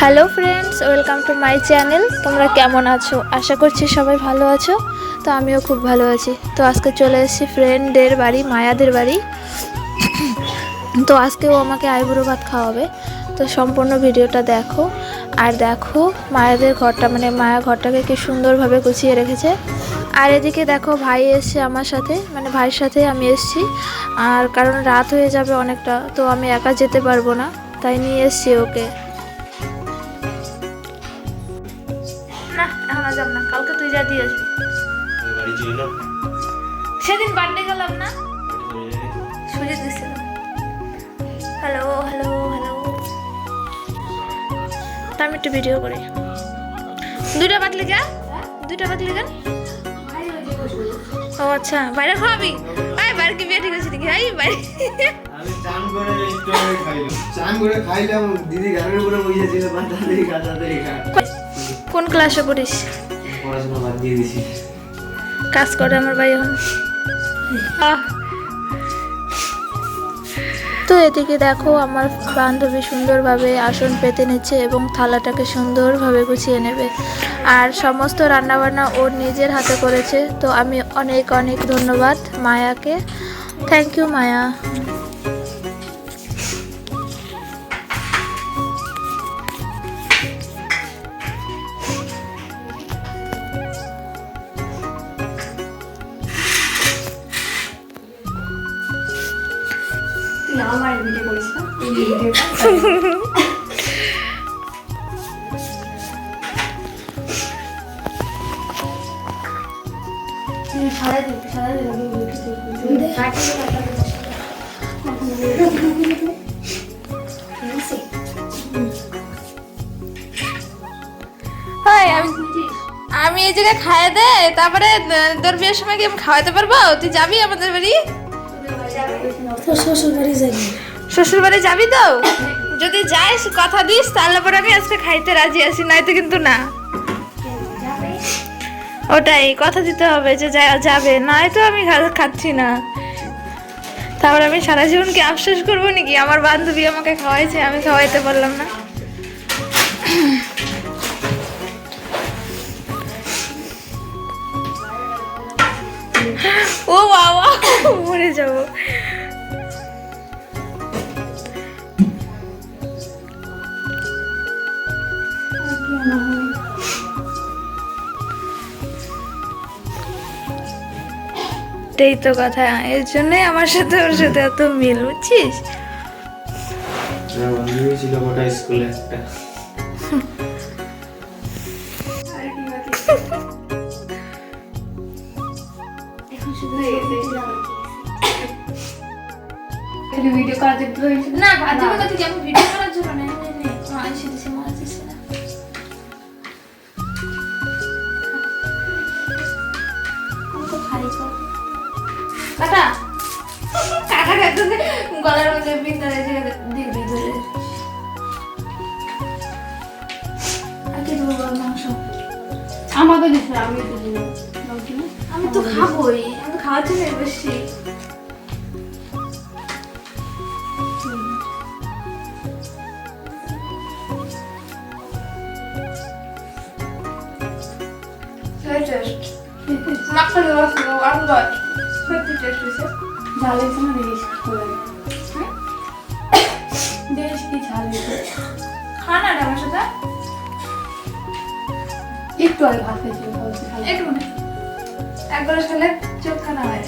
Hello friends, welcome to my channel. তোমরা কেমন আছো? আশা করছি সবাই ভালো আছো। তো আমিও খুব ভালো আছি। তো আজকে চলে এসেছি ফ্রেন্ডের বাড়ি, মায়াদের বাড়ি। তো আজকে ও আমাকে আইবুড়ো ভাত খাওয়াবে। তো সম্পূর্ণ ভিডিওটা দেখো। আর দেখো মায়াদের ঘরটা, মানে মায়া ঘরটাকে কি সুন্দরভাবে গুছিয়ে রেখেছে। আর এদিকে দেখো ভাই এসছে আমার সাথে, মানে ভাইয়ের সাথে আমি এসছি। আর কারণ রাত হয়ে যাবে অনেকটা, তো আমি একা যেতে পারবো না, তাই নিয়ে এসছি ওকে। না এখন যাব না, কালকে তুই যা দিয়ে আসবি। সেদিন বার্থডে গেলাম না, সুজিত দিছিল। হ্যালো হ্যালো হ্যালো, তা আমি একটু ভিডিও করি। দুইটা বাতলি যা, দুইটা বাতলি যান। ও আচ্ছা, বাইরে খাওয়াবি? বাইরে কি বিয়ে ঠিক আছে নাকি? বাইরে আমি চান করে একটু আগে খাইলাম। চান করে খাইলাম, দিদি গানের উপরে বসেছিল, বাতাদের খা। কোন ক্লাসে পড়িস? পড়াশোনা বাদ দিয়ে দিছি। কাজ করে আমার ভাই এখন। তো এদিকে দেখো আমার বান্ধবী সুন্দরভাবে আসন পেতে নিচ্ছে এবং থালাটাকে সুন্দরভাবে গুছিয়ে নেবে। আর সমস্ত রান্নাবান্না ওর নিজের হাতে করেছে। তো আমি অনেক অনেক ধন্যবাদ মায়াকে। থ্যাংক ইউ মায়া। আমার ভিডিও করিস না, এই ভিডিওটা সারা দিন আমি এই জায়গায় খাইয়ে দে, তারপরে তোর বিয়ের সময় কি আমি খাওয়াতে পারবো? তুই যাবি আমাদের বাড়ি? শ্বশুর বাড়ি যাবি তো? যদি যাইস কথা দিস, তাহলে পরে আমি আজকে খাইতে রাজি আছি, নয়তো কিন্তু না। ওটাই কথা দিতে হবে যে যাবে, নয়তো আমি খাচ্ছি না। তারপর আমি সারা জীবন কি আফসোস করবো নাকি আমার বান্ধবী আমাকে খাওয়াইছে, আমি খাওয়াইতে পারলাম না। ও বাবা, মরে যাবো। এটাই তো কথা, এর জন্যই আমার সাথে ওর সাথে এত মিল, বুঝছিস? বান্ধবী ছিল গোটা স্কুলে একটা। ভিডিও করার জন্য না বাজে কথা কি, আমি ভিডিও করার জন্য না, মারাইছি দিছি, মারাইছিস না। কাটা কাটা কাটতে গলার মধ্যে বিন্দরে দিবি ধরে। আর কি দেবো মাংস? আমাকে দিস, আমি আমি তো খাবোই, আমি খাওয়াতে নেই বেশি। মাখা দেওয়া আলু সত্যি টেস্ট হয়েছে। ঝাল হয়েছে না দেখিস দেখিস কি ঝাল হয়েছে। খানা না আমার সাথে একটু আগে ভাত খেয়েছি, একটু এক গ্লাস খেলে চোখ খানা হয়।